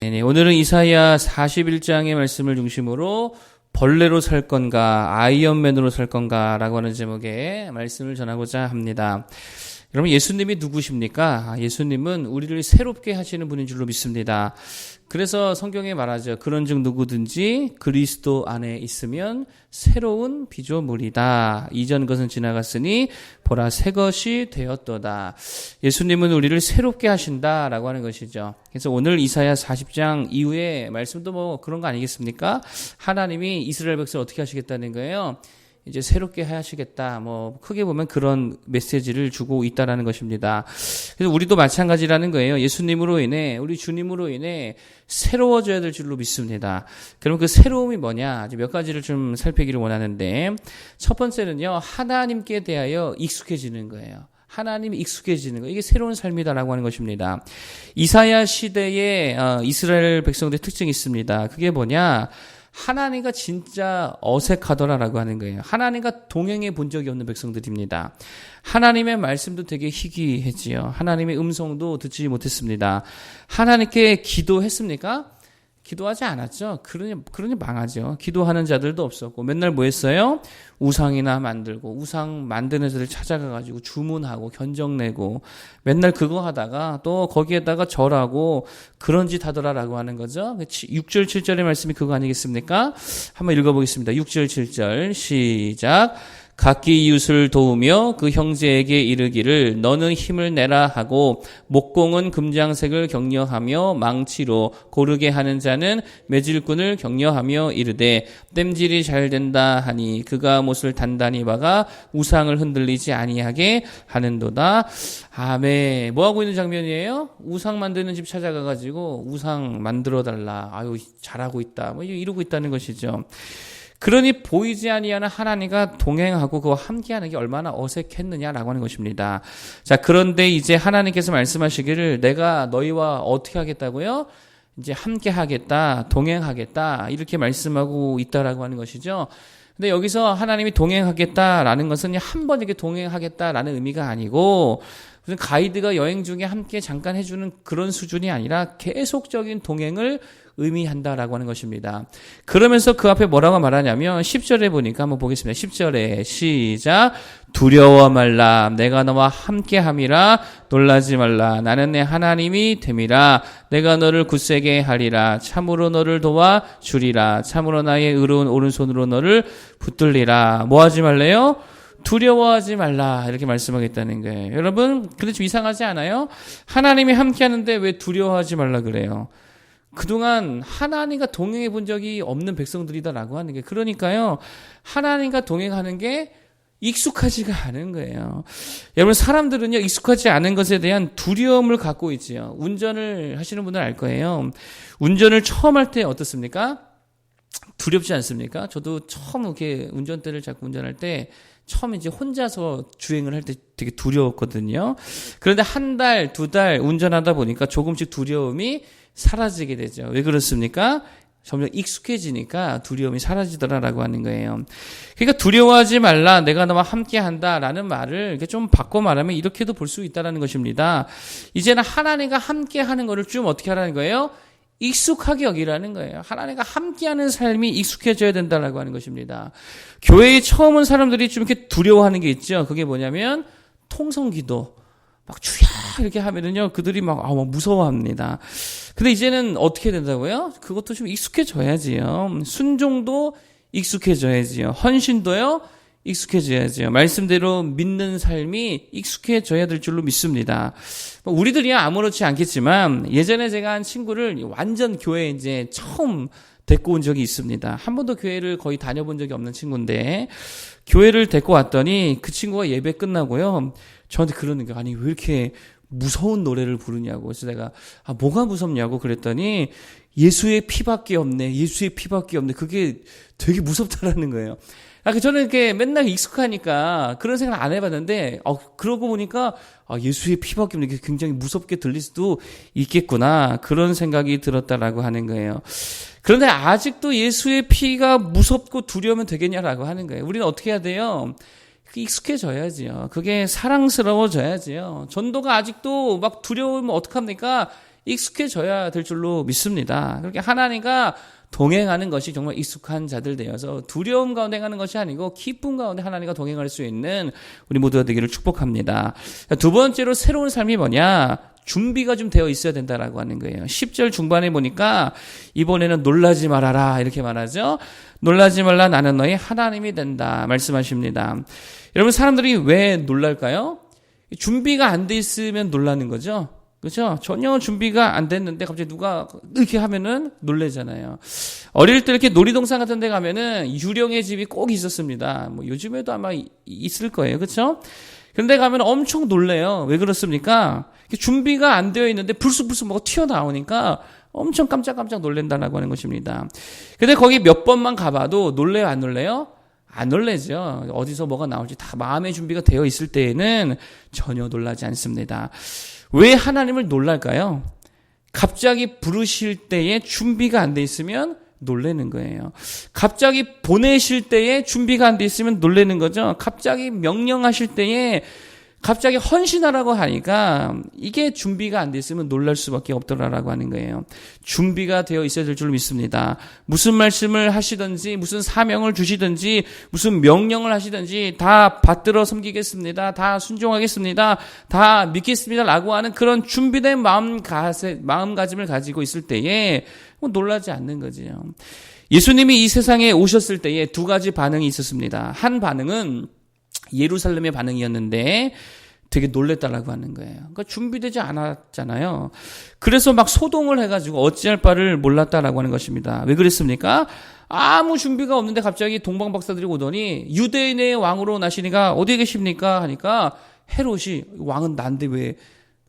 네네. 오늘은 이사야 41장의 말씀을 중심으로 벌레로 살 건가, 아이언맨으로 살 건가라고 하는 제목의 말씀을 전하고자 합니다. 여러분, 예수님이 누구십니까? 예수님은 우리를 새롭게 하시는 분인 줄로 믿습니다. 그래서 성경에 말하죠. 그런즉 누구든지 그리스도 안에 있으면 새로운 피조물이다. 이전 것은 지나갔으니 보라 새 것이 되었도다. 예수님은 우리를 새롭게 하신다라고 하는 것이죠. 그래서 오늘 이사야 40장 이후에 말씀도 뭐 그런 거 아니겠습니까? 하나님이 이스라엘 백성을 어떻게 하시겠다는 거예요? 이제 새롭게 하시겠다. 뭐 크게 보면 그런 메시지를 주고 있다라는 것입니다. 그래서 우리도 마찬가지라는 거예요. 예수님으로 인해, 우리 주님으로 인해 새로워져야 될 줄로 믿습니다. 그럼 그 새로움이 뭐냐? 아주 몇 가지를 좀 살피기를 원하는데, 첫 번째는요, 하나님께 대하여 익숙해지는 거예요. 하나님이 익숙해지는 거. 이게 새로운 삶이다라고 하는 것입니다. 이사야 시대에 이스라엘 백성들의 특징이 있습니다. 그게 뭐냐? 하나님과 진짜 어색하더라라고 하는 거예요. 하나님과 동행해 본 적이 없는 백성들입니다. 하나님의 말씀도 되게 희귀했지요. 하나님의 음성도 듣지 못했습니다. 하나님께 기도했습니까? 기도하지 않았죠. 그러니 망하죠. 기도하는 자들도 없었고 맨날 뭐 했어요? 우상이나 만들고 우상 만드는 자들 찾아가가지고 주문하고 견적내고 맨날 그거 하다가 또 거기에다가 절하고 그런 짓 하더라라고 하는 거죠. 6절 7절의 말씀이 그거 아니겠습니까? 한번 읽어보겠습니다. 6절 7절 시작. 각기 이웃을 도우며 그 형제에게 이르기를 너는 힘을 내라 하고 목공은 금장색을 격려하며 망치로 고르게 하는 자는 매질꾼을 격려하며 이르되 땜질이 잘 된다 하니 그가 못을 단단히 박아 우상을 흔들리지 아니하게 하는도다. 아멘. 뭐 하고 있는 장면이에요? 우상 만드는 집 찾아가가지고 우상 만들어달라. 아유 잘하고 있다. 뭐 이러고 있다는 것이죠. 그러니 보이지 아니하는 하나님과 동행하고 그와 함께하는 게 얼마나 어색했느냐라고 하는 것입니다. 자, 그런데 이제 하나님께서 말씀하시기를 내가 너희와 어떻게 하겠다고요? 이제 함께하겠다, 동행하겠다 이렇게 말씀하고 있다라고 하는 것이죠. 근데 여기서 하나님이 동행하겠다라는 것은 한 번 이렇게 동행하겠다라는 의미가 아니고 무슨 가이드가 여행 중에 함께 잠깐 해주는 그런 수준이 아니라 계속적인 동행을 의미한다라고 하는 것입니다. 그러면서 그 앞에 뭐라고 말하냐면 10절에 보니까 한번 보겠습니다. 10절에 시작. 두려워 말라. 내가 너와 함께함이라. 놀라지 말라. 나는 내 하나님이 됨이라. 내가 너를 굳세게 하리라. 참으로 너를 도와 주리라. 참으로 나의 의로운 오른손으로 너를 붙들리라. 뭐 하지 말래요? 두려워하지 말라 이렇게 말씀하겠다는 거예요. 여러분 근데 좀 이상하지 않아요? 하나님이 함께하는데 왜 두려워하지 말라 그래요? 그동안 하나님과 동행해 본 적이 없는 백성들이다라고 하는 게 그러니까요. 하나님과 동행하는 게 익숙하지가 않은 거예요. 여러분 사람들은요 익숙하지 않은 것에 대한 두려움을 갖고 있지요. 운전을 하시는 분들 알 거예요. 운전을 처음 할 때 어떻습니까? 두렵지 않습니까? 저도 처음 이렇게 운전대를 잡고 운전할 때 처음 이제 혼자서 주행을 할 때 되게 두려웠거든요. 그런데 한 달, 두 달 운전하다 보니까 조금씩 두려움이 사라지게 되죠. 왜 그렇습니까? 점점 익숙해지니까 두려움이 사라지더라라고 하는 거예요. 그러니까 두려워하지 말라, 내가 너와 함께 한다라는 말을 이렇게 좀 바꿔 말하면 이렇게도 볼 수 있다라는 것입니다. 이제는 하나님과 함께 하는 거를 좀 어떻게 하라는 거예요? 익숙하게 여기라는 거예요. 하나님과 함께하는 삶이 익숙해져야 된다라고 하는 것입니다. 교회에 처음 온 사람들이 좀 이렇게 두려워하는 게 있죠. 그게 뭐냐면 통성기도 막 주야 이렇게 하면은요 그들이 막 무서워합니다. 근데 이제는 어떻게 된다고요? 그것도 좀 익숙해져야지요. 순종도 익숙해져야지요. 헌신도요 익숙해져야지요. 말씀대로 믿는 삶이 익숙해져야 될 줄로 믿습니다. 우리들이야 아무렇지 않겠지만 예전에 제가 한 친구를 완전 교회에 이제 처음 데리고 온 적이 있습니다. 한 번도 교회를 거의 다녀본 적이 없는 친구인데 교회를 데리고 왔더니 그 친구가 예배 끝나고요. 저한테 그러는 게 아니 왜 이렇게 무서운 노래를 부르냐고. 그래서 내가 뭐가 무섭냐고 그랬더니 예수의 피밖에 없네. 예수의 피밖에 없네. 그게 되게 무섭다라는 거예요. 저는 이렇게 맨날 익숙하니까 그런 생각 안 해봤는데, 그러고 보니까, 예수의 피밖에 없는 게 굉장히 무섭게 들릴 수도 있겠구나. 그런 생각이 들었다라고 하는 거예요. 그런데 아직도 예수의 피가 무섭고 두려우면 되겠냐라고 하는 거예요. 우리는 어떻게 해야 돼요? 익숙해져야지요. 그게 사랑스러워져야지요. 전도가 아직도 막 두려우면 어떡합니까? 익숙해져야 될 줄로 믿습니다. 그렇게 하나님과 동행하는 것이 정말 익숙한 자들 되어서 두려움 가운데 가는 것이 아니고 기쁨 가운데 하나님과 동행할 수 있는 우리 모두가 되기를 축복합니다. 두 번째로 새로운 삶이 뭐냐? 준비가 좀 되어 있어야 된다라고 하는 거예요. 10절 중반에 보니까 이번에는 놀라지 말아라 이렇게 말하죠. 놀라지 말라, 나는 너희 하나님이 된다 말씀하십니다. 여러분, 사람들이 왜 놀랄까요? 준비가 안 돼 있으면 놀라는 거죠. 그렇죠? 전혀 준비가 안 됐는데 갑자기 누가 이렇게 하면은 놀래잖아요. 어릴 때 이렇게 놀이동산 같은 데 가면은 유령의 집이 꼭 있었습니다. 뭐 요즘에도 아마 있을 거예요. 그렇죠? 그런데 가면 엄청 놀래요. 왜 그렇습니까? 준비가 안 되어 있는데 불쑥불쑥 뭐가 튀어나오니까 엄청 깜짝깜짝 놀란다라고 하는 것입니다. 근데 거기 몇 번만 가봐도 놀래요, 안 놀래요? 안 놀래죠. 어디서 뭐가 나올지 다 마음의 준비가 되어 있을 때에는 전혀 놀라지 않습니다. 왜 하나님을 놀랄까요? 갑자기 부르실 때에 준비가 안 돼 있으면 놀라는 거예요. 갑자기 보내실 때에 준비가 안 돼 있으면 놀라는 거죠. 갑자기 명령하실 때에 갑자기 헌신하라고 하니까 이게 준비가 안 돼 있으면 놀랄 수밖에 없더라라고 하는 거예요. 준비가 되어 있어야 될 줄 믿습니다. 무슨 말씀을 하시든지 무슨 사명을 주시든지 무슨 명령을 하시든지 다 받들어 섬기겠습니다. 다 순종하겠습니다. 다 믿겠습니다. 라고 하는 그런 준비된 마음가짐을 가지고 있을 때에 놀라지 않는 거죠. 예수님이 이 세상에 오셨을 때에 두 가지 반응이 있었습니다. 한 반응은 예루살렘의 반응이었는데 되게 놀랬다라고 하는 거예요. 그러니까 준비되지 않았잖아요. 그래서 막 소동을 해가지고 어찌할 바를 몰랐다라고 하는 것입니다. 왜 그랬습니까? 아무 준비가 없는데 갑자기 동방박사들이 오더니 유대인의 왕으로 나시니가 어디에 계십니까? 하니까 헤롯이 왕은 난데 왜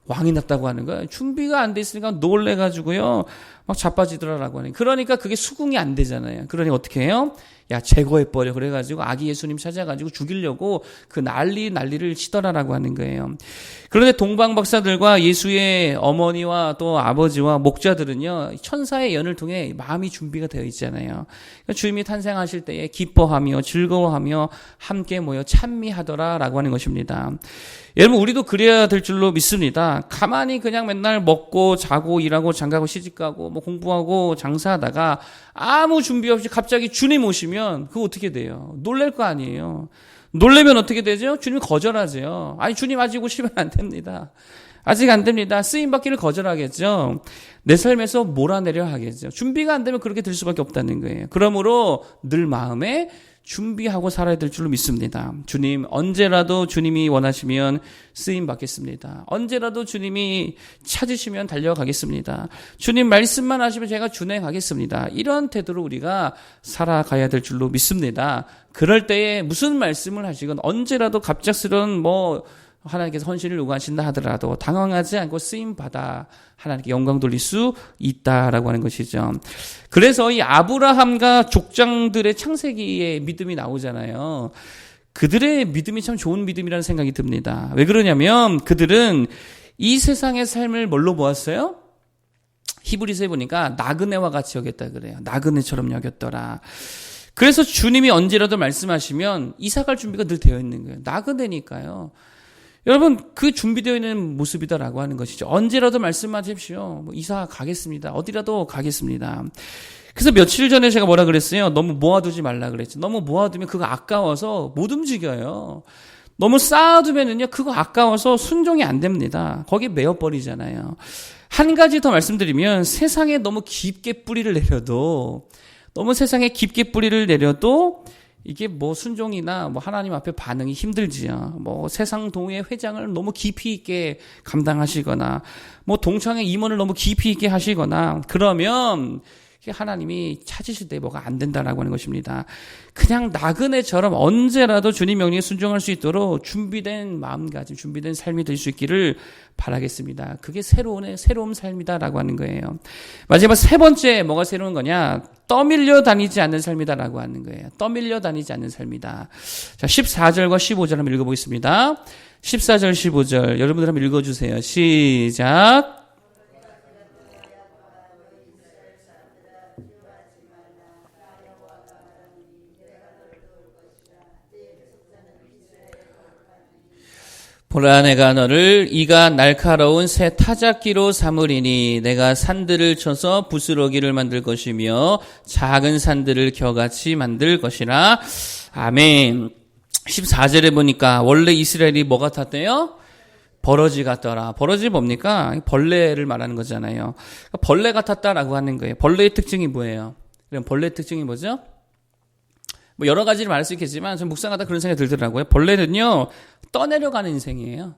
왕이 났다고 하는 거예요. 준비가 안 돼 있으니까 놀래가지고요. 막 자빠지더라라고 하는. 그러니까 그게 수긍이 안 되잖아요. 그러니 어떻게 해요? 야, 제거해버려. 그래가지고 아기 예수님 찾아가지고 죽이려고 그 난리를 치더라라고 하는 거예요. 그런데 동방박사들과 예수의 어머니와 또 아버지와 목자들은요, 천사의 연을 통해 마음이 준비가 되어 있잖아요. 그러니까 주님이 탄생하실 때에 기뻐하며 즐거워하며 함께 모여 찬미하더라라고 하는 것입니다. 여러분, 우리도 그래야 될 줄로 믿습니다. 가만히 그냥 맨날 먹고 자고 일하고 장가고 시집가고 뭐 공부하고 장사하다가 아무 준비 없이 갑자기 주님 오시면 그거 어떻게 돼요? 놀랄 거 아니에요. 놀래면 어떻게 되죠? 주님 거절하죠. 아니, 주님 아직 오시면 안 됩니다. 아직 안 됩니다. 쓰임받기를 거절하겠죠. 내 삶에서 몰아내려 하겠죠. 준비가 안 되면 그렇게 될 수밖에 없다는 거예요. 그러므로 늘 마음에 준비하고 살아야 될 줄로 믿습니다. 주님, 언제라도 주님이 원하시면 쓰임 받겠습니다. 언제라도 주님이 찾으시면 달려가겠습니다. 주님 말씀만 하시면 제가 준행하겠습니다. 이런 태도로 우리가 살아가야 될 줄로 믿습니다. 그럴 때에 무슨 말씀을 하시건 언제라도 갑작스러운 하나님께서 헌신을 요구하신다 하더라도 당황하지 않고 쓰임받아 하나님께 영광 돌릴 수 있다라고 하는 것이죠. 그래서 이 아브라함과 족장들의 창세기의 믿음이 나오잖아요. 그들의 믿음이 참 좋은 믿음이라는 생각이 듭니다. 왜 그러냐면 그들은 이 세상의 삶을 뭘로 보았어요? 히브리서에 보니까 나그네와 같이 여겼다 그래요. 나그네처럼 여겼더라. 그래서 주님이 언제라도 말씀하시면 이사 갈 준비가 늘 되어 있는 거예요. 나그네니까요. 여러분, 그 준비되어 있는 모습이다라고 하는 것이죠. 언제라도 말씀하십시오. 이사 가겠습니다. 어디라도 가겠습니다. 그래서 며칠 전에 제가 뭐라 그랬어요? 너무 모아두지 말라 그랬죠. 너무 모아두면 그거 아까워서 못 움직여요. 너무 쌓아두면은요, 그거 아까워서 순종이 안 됩니다. 거기에 매여버리잖아요. 한 가지 더 말씀드리면 세상에 너무 깊게 뿌리를 내려도 이게 순종이나 하나님 앞에 반응이 힘들지요. 세상 동의 회장을 너무 깊이 있게 감당하시거나, 동창회 임원을 너무 깊이 있게 하시거나, 그러면 하나님이 찾으실 때 뭐가 안 된다라고 하는 것입니다. 그냥 나그네처럼 언제라도 주님 명령에 순종할 수 있도록 준비된 마음가짐, 준비된 삶이 될 수 있기를 바라겠습니다. 그게 새로운 삶이다라고 하는 거예요. 마지막 세 번째 뭐가 새로운 거냐? 떠밀려 다니지 않는 삶이다라고 하는 거예요. 떠밀려 다니지 않는 삶이다. 자, 14절과 15절 한번 읽어보겠습니다. 14절, 15절 여러분들 한번 읽어주세요. 시작. 보라 내가 너를 이가 날카로운 새 타작기로 삼으리니 내가 산들을 쳐서 부스러기를 만들 것이며 작은 산들을 겨같이 만들 것이라. 아멘. 14절에 보니까 원래 이스라엘이 뭐 같았대요? 버러지 같더라. 버러지 뭡니까? 벌레를 말하는 거잖아요. 벌레 같았다라고 하는 거예요. 벌레의 특징이 뭐예요? 그럼 벌레의 특징이 뭐죠? 뭐 여러 가지를 말할 수 있겠지만 전 묵상하다 그런 생각이 들더라고요. 벌레는요 떠내려가는 인생이에요.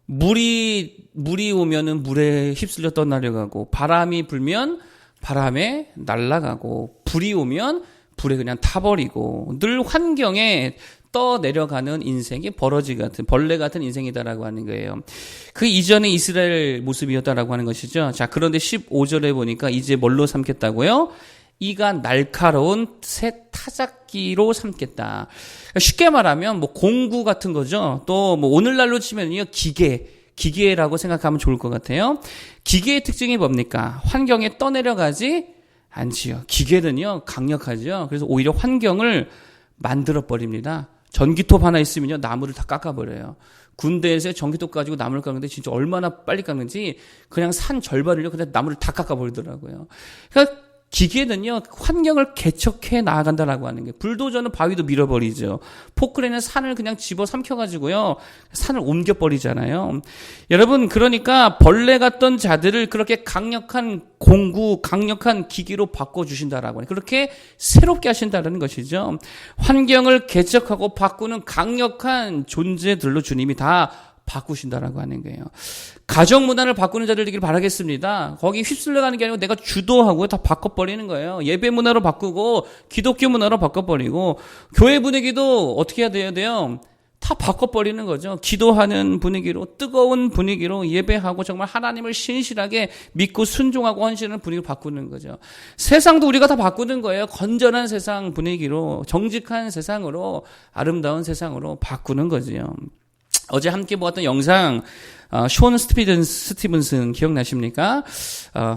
물이 오면은 물에 휩쓸려 떠내려가고, 바람이 불면 바람에 날아가고, 불이 오면 불에 그냥 타버리고, 늘 환경에 떠내려가는 인생이 버러지 같은, 벌레 같은 인생이다라고 하는 거예요. 그 이전의 이스라엘 모습이었다라고 하는 것이죠. 자, 그런데 15절에 보니까 이제 뭘로 삼겠다고요? 이가 날카로운 새 타작기로 삼겠다. 그러니까 쉽게 말하면 뭐 공구 같은 거죠. 또 뭐 오늘날로 치면요 기계라고 생각하면 좋을 것 같아요. 기계의 특징이 뭡니까? 환경에 떠내려가지 않지요. 기계는요 강력하죠. 그래서 오히려 환경을 만들어 버립니다. 전기톱 하나 있으면요 나무를 다 깎아버려요. 군대에서 전기톱 가지고 나무를 깎는데 진짜 얼마나 빨리 깎는지 그냥 산 절반을요 그냥 나무를 다 깎아버리더라고요. 그러니까 기계는요 환경을 개척해 나아간다라고 하는 게, 불도저는 바위도 밀어버리죠. 포크레인은 산을 그냥 집어 삼켜가지고요 산을 옮겨버리잖아요. 여러분, 그러니까 벌레 같던 자들을 그렇게 강력한 공구, 강력한 기기로 바꿔주신다라고 하는, 그렇게 새롭게 하신다는 것이죠. 환경을 개척하고 바꾸는 강력한 존재들로 주님이 다 바꾸신다라고 하는 거예요. 가정 문화를 바꾸는 자들 되길 바라겠습니다. 거기 휩쓸려가는 게 아니고 내가 주도하고 다 바꿔버리는 거예요. 예배 문화로 바꾸고 기독교 문화로 바꿔버리고, 교회 분위기도 어떻게 해야 돼요? 다 바꿔버리는 거죠. 기도하는 분위기로, 뜨거운 분위기로 예배하고 정말 하나님을 신실하게 믿고 순종하고 헌신하는 분위기로 바꾸는 거죠. 세상도 우리가 다 바꾸는 거예요. 건전한 세상 분위기로, 정직한 세상으로, 아름다운 세상으로 바꾸는 거죠. 어제 함께 보았던 영상, 숀 스티븐슨 기억나십니까?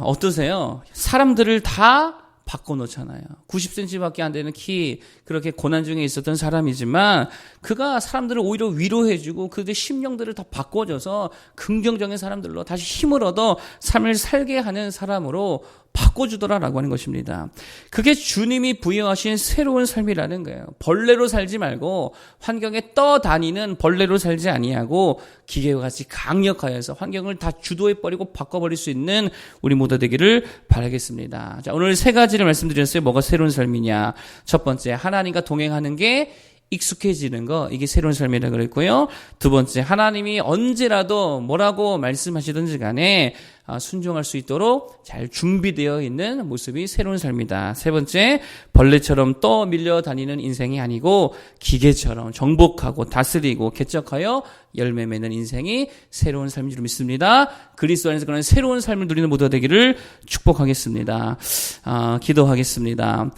어떠세요? 사람들을 다 바꿔놓잖아요. 90cm밖에 안 되는 키, 그렇게 고난 중에 있었던 사람이지만 그가 사람들을 오히려 위로해주고 그들의 심령들을 다 바꿔줘서 긍정적인 사람들로 다시 힘을 얻어 삶을 살게 하는 사람으로 바꿔주더라라고 하는 것입니다. 그게 주님이 부여하신 새로운 삶이라는 거예요. 벌레로 살지 말고 환경에 떠다니는 벌레로 살지 아니하고 기계와 같이 강력하여서 환경을 다 주도해버리고 바꿔버릴 수 있는 우리 모두 되기를 바라겠습니다. 자, 오늘 세 가지를 말씀드렸어요. 뭐가 새로운 삶이냐. 첫 번째, 하나님과 동행하는 게 익숙해지는 거, 이게 새로운 삶이라고 그랬고요. 두 번째, 하나님이 언제라도 뭐라고 말씀하시든지 간에 순종할 수 있도록 잘 준비되어 있는 모습이 새로운 삶이다. 세 번째, 벌레처럼 떠밀려 다니는 인생이 아니고 기계처럼 정복하고 다스리고 개척하여 열매 맺는 인생이 새로운 삶인 줄 믿습니다. 그리스도 안에서 그런 새로운 삶을 누리는 모두가 되기를 축복하겠습니다. 기도하겠습니다.